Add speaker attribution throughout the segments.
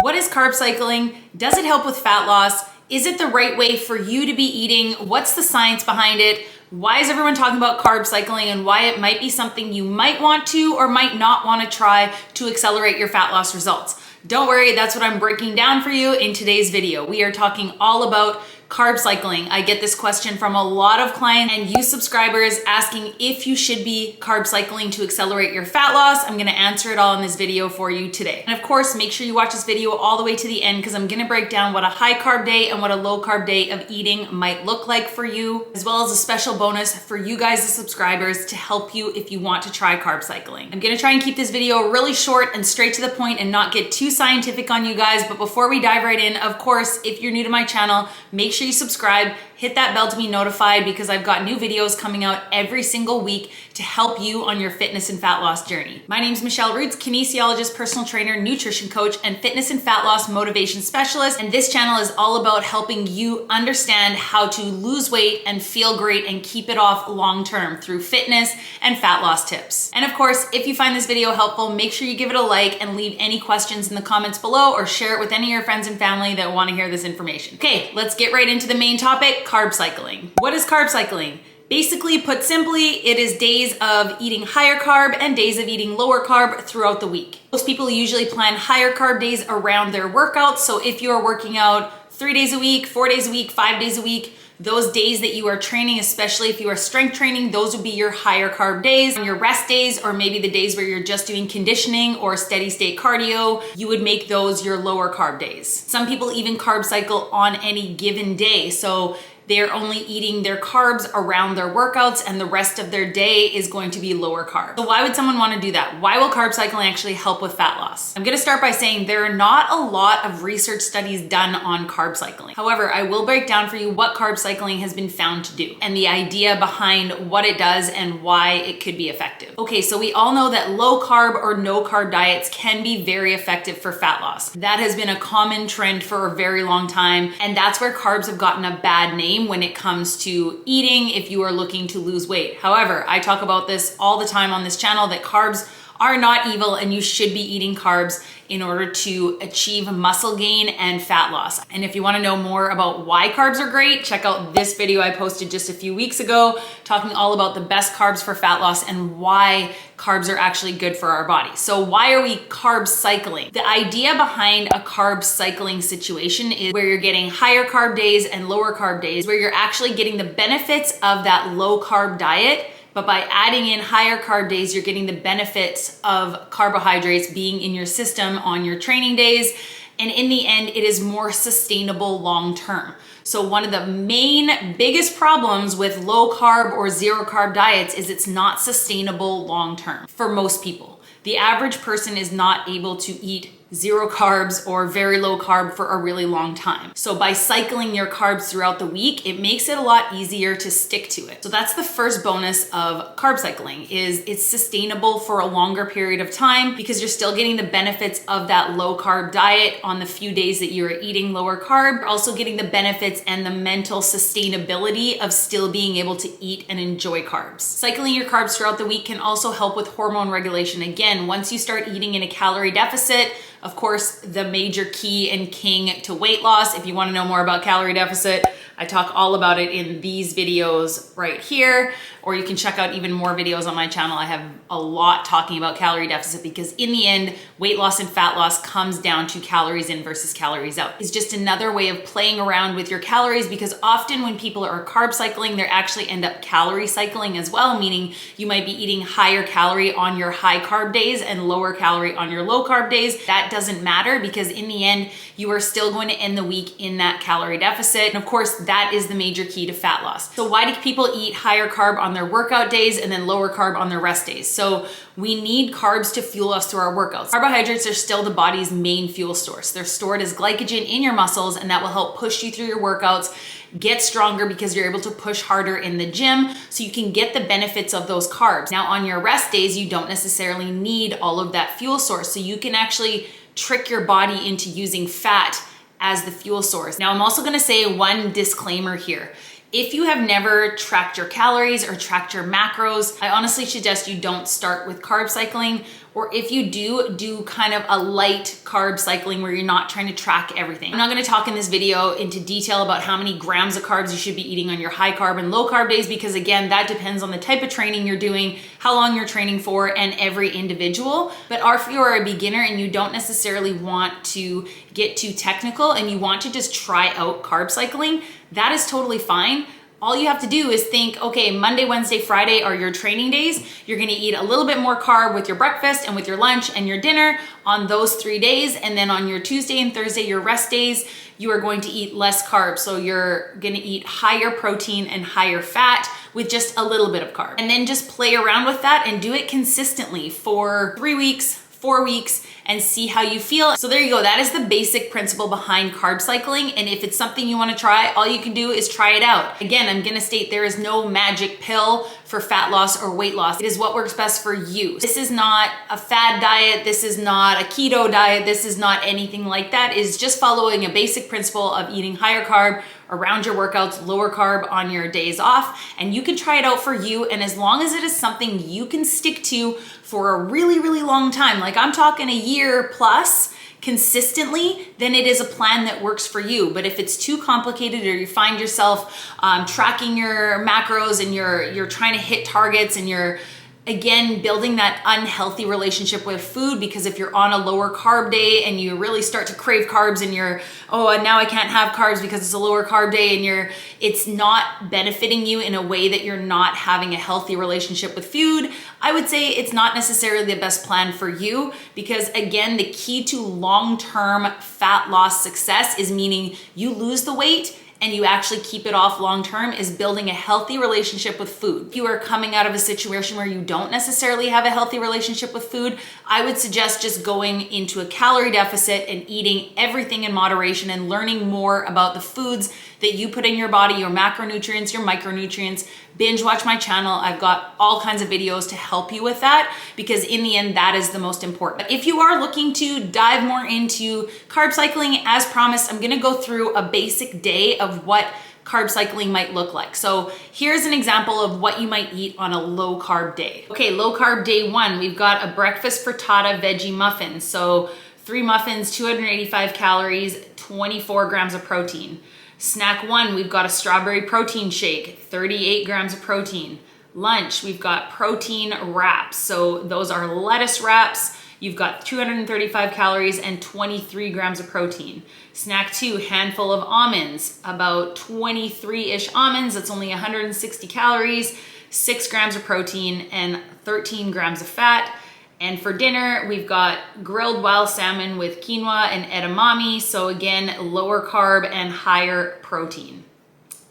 Speaker 1: What is carb cycling? Does it help with fat loss? Is it the right way for you to be eating? What's the science behind it? Why is everyone talking about carb cycling and why it might be something you might want to or might not want to try to accelerate your fat loss results? Don't worry, that's what I'm breaking down for you in today's video. We are talking all about carb cycling. I get this question from a lot of clients and you subscribers asking if you should be carb cycling to accelerate your fat loss. I'm gonna answer it all in this video for you today. And of course, make sure you watch this video all the way to the end because I'm gonna break down what a high carb day and what a low carb day of eating might look like for you, as well as a special bonus for you guys as subscribers to help you if you want to try carb cycling. I'm gonna try and keep this video really short and straight to the point and not get too scientific on you guys. But before we dive right in, of course, if you're new to my channel, make sure you subscribe, hit that bell to be notified because I've got new videos coming out every single week to help you on your fitness and fat loss journey. My name is Michelle Roots, kinesiologist, personal trainer, nutrition coach, and fitness and fat loss motivation specialist. And this channel is all about helping you understand how to lose weight and feel great and keep it off long-term through fitness and fat loss tips. And of course, if you find this video helpful, make sure you give it a like and leave any questions in the comments below or share it with any of your friends and family that want to hear this information. Okay, let's get right into the main topic, carb cycling. What is carb cycling? Basically, put simply, it is days of eating higher carb and days of eating lower carb throughout the week. Most people usually plan higher carb days around their workouts. So if you're working out 3 days a week, 4 days a week, 5 days a week, those days that you are training, especially if you are strength training, those would be your higher carb days. On your rest days, or maybe the days where you're just doing conditioning or steady state cardio, you would make those your lower carb days. Some people even carb cycle on any given day. So they're only eating their carbs around their workouts and the rest of their day is going to be lower carb. So why would someone want to do that? Why will carb cycling actually help with fat loss? I'm going to start by saying there are not a lot of research studies done on carb cycling. However, I will break down for you what carb cycling has been found to do and the idea behind what it does and why it could be effective. Okay, so we all know that low carb or no carb diets can be very effective for fat loss. That has been a common trend for a very long time, and that's where carbs have gotten a bad name when it comes to eating if you are looking to lose weight. However, I talk about this all the time on this channel that carbs are not evil and you should be eating carbs in order to achieve muscle gain and fat loss. And if you want to know more about why carbs are great, check out this video I posted just a few weeks ago talking all about the best carbs for fat loss and why carbs are actually good for our body. So why are we carb cycling? The idea behind a carb cycling situation is where you're getting higher carb days and lower carb days, where you're actually getting the benefits of that low carb diet. But by adding in higher carb days, you're getting the benefits of carbohydrates being in your system on your training days. And in the end, it is more sustainable long-term. So one of the main biggest problems with low carb or zero carb diets is it's not sustainable long-term for most people. The average person is not able to eat zero carbs or very low carb for a really long time. So by cycling your carbs throughout the week, it makes it a lot easier to stick to it. So that's the first bonus of carb cycling is it's sustainable for a longer period of time because you're still getting the benefits of that low carb diet on the few days that you're eating lower carb. You're also getting the benefits and the mental sustainability of still being able to eat and enjoy carbs. Cycling your carbs throughout the week can also help with hormone regulation. Again, once you start eating in a calorie deficit, of course, the major key and king to weight loss. If you want to know more about calorie deficit, I talk all about it in these videos right here, or you can check out even more videos on my channel. I have a lot talking about calorie deficit because in the end, weight loss and fat loss comes down to calories in versus calories out. It's just another way of playing around with your calories because often when people are carb cycling, they actually end up calorie cycling as well, meaning you might be eating higher calorie on your high carb days and lower calorie on your low carb days. That doesn't matter because in the end, you are still going to end the week in that calorie deficit. And of course, that is the major key to fat loss. So why do people eat higher carb on their workout days and then lower carb on their rest days? So we need carbs to fuel us through our workouts. Carbohydrates are still the body's main fuel source. They're stored as glycogen in your muscles and that will help push you through your workouts, get stronger because you're able to push harder in the gym so you can get the benefits of those carbs. Now on your rest days, you don't necessarily need all of that fuel source. So you can actually trick your body into using fat as the fuel source. Now, I'm also gonna say one disclaimer here. If you have never tracked your calories or tracked your macros, I honestly suggest you don't start with carb cycling. or if you do kind of a light carb cycling where you're not trying to track everything. I'm not gonna talk in this video into detail about how many grams of carbs you should be eating on your high carb and low carb days, because again, that depends on the type of training you're doing, how long you're training for, and every individual. But if you are a beginner and you don't necessarily want to get too technical and you want to just try out carb cycling, that is totally fine. All you have to do is think, okay, Monday, Wednesday, Friday are your training days. You're gonna eat a little bit more carb with your breakfast and with your lunch and your dinner on those 3 days. And then on your Tuesday and Thursday, your rest days, you are going to eat less carbs. So you're gonna eat higher protein and higher fat with just a little bit of carb. And then just play around with that and do it consistently for 3 weeks, 4 weeks, and see how you feel. So there you go. That is the basic principle behind carb cycling. And if it's something you want to try, all you can do is try it out. Again, I'm going to state there is no magic pill for fat loss or weight loss. It is what works best for you. This is not a fad diet. This is not a keto diet. This is not anything like that. It is just following a basic principle of eating higher carb around your workouts, lower carb on your days off, and you can try it out for you. And as long as it is something you can stick to for a really, really long time, like I'm talking a year plus consistently, then it is a plan that works for you. But if it's too complicated, or you find yourself tracking your macros and you're trying to hit targets and you're again building that unhealthy relationship with food, because if you're on a lower carb day and you really start to crave carbs and you're, oh, now I can't have carbs because it's a lower carb day, and it's not benefiting you in a way that you're not having a healthy relationship with food, I would say it's not necessarily the best plan for you. Because again, the key to long-term fat loss success is meaning you lose the weight and you actually keep it off long-term, is building a healthy relationship with food. If you are coming out of a situation where you don't necessarily have a healthy relationship with food, I would suggest just going into a calorie deficit and eating everything in moderation and learning more about the foods that you put in your body, your macronutrients, your micronutrients. Binge watch my channel. I've got all kinds of videos to help you with that, because in the end, that is the most important. But if you are looking to dive more into carb cycling, as promised, I'm gonna go through a basic day of what carb cycling might look like. So here's an example of what you might eat on a low carb day. Okay, low carb day 1, we've got a breakfast frittata veggie muffin. So 3 muffins, 285 calories, 24 grams of protein. Snack 1, we've got a strawberry protein shake, 38 grams of protein. Lunch, we've got protein wraps. So those are lettuce wraps. You've got 235 calories and 23 grams of protein. Snack 2, handful of almonds, about 23-ish almonds. That's only 160 calories, 6 grams of protein, and 13 grams of fat. And for dinner, we've got grilled wild salmon with quinoa and edamame. So again, lower carb and higher protein.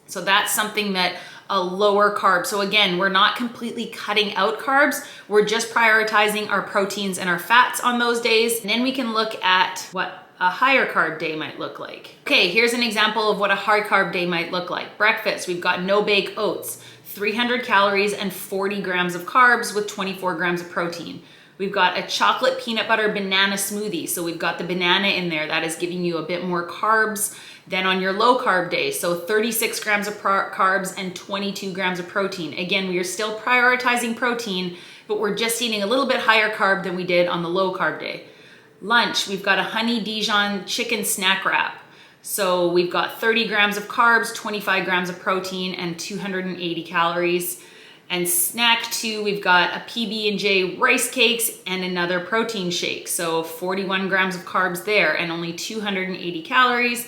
Speaker 1: So that's something that a lower carb. So again, we're not completely cutting out carbs. We're just prioritizing our proteins and our fats on those days. And then we can look at what a higher carb day might look like. Okay, here's an example of what a high carb day might look like. Breakfast, we've got no bake oats, 300 calories and 40 grams of carbs with 24 grams of protein. We've got a chocolate peanut butter banana smoothie. So we've got the banana in there. That is giving you a bit more carbs than on your low carb day. So 36 grams of carbs and 22 grams of protein. Again, we are still prioritizing protein, but we're just eating a little bit higher carb than we did on the low carb day. Lunch, we've got a honey Dijon chicken snack wrap. So we've got 30 grams of carbs, 25 grams of protein, and 280 calories. And snack 2, we've got a PB&J rice cakes and another protein shake. So 41 grams of carbs there and only 280 calories.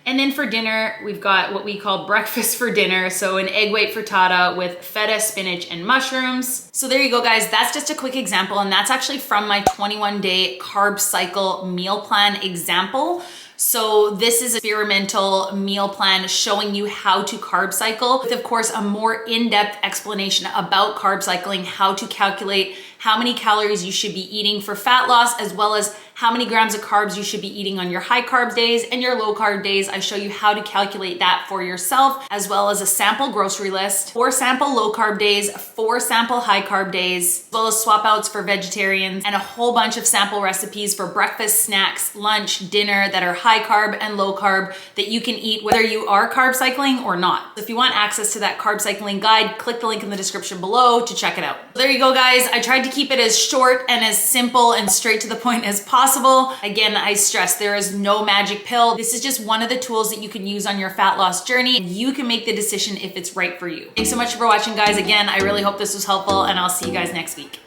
Speaker 1: And then for dinner, we've got what we call breakfast for dinner. So an egg white frittata with feta, spinach, and mushrooms. So there you go, guys. That's just a quick example. And that's actually from my 21-day carb cycle meal plan example. So this is an experimental meal plan showing you how to carb cycle with, of course, a more in-depth explanation about carb cycling, how to calculate how many calories you should be eating for fat loss, as well as how many grams of carbs you should be eating on your high carb days and your low carb days. I show you how to calculate that for yourself, as well as a sample grocery list, 4 sample low carb days, 4 sample high carb days, as well as swap outs for vegetarians, and a whole bunch of sample recipes for breakfast, snacks, lunch, dinner that are high carb and low carb that you can eat whether you are carb cycling or not. If you want access to that carb cycling guide, click the link in the description below to check it out. There you go, guys. I tried to to keep it as short and as simple and straight to the point as possible. Again, I stress there is no magic pill. This is just one of the tools that you can use on your fat loss journey. You can make the decision if it's right for you. Thanks so much for watching, guys. Again, I really hope this was helpful, and I'll see you guys next week.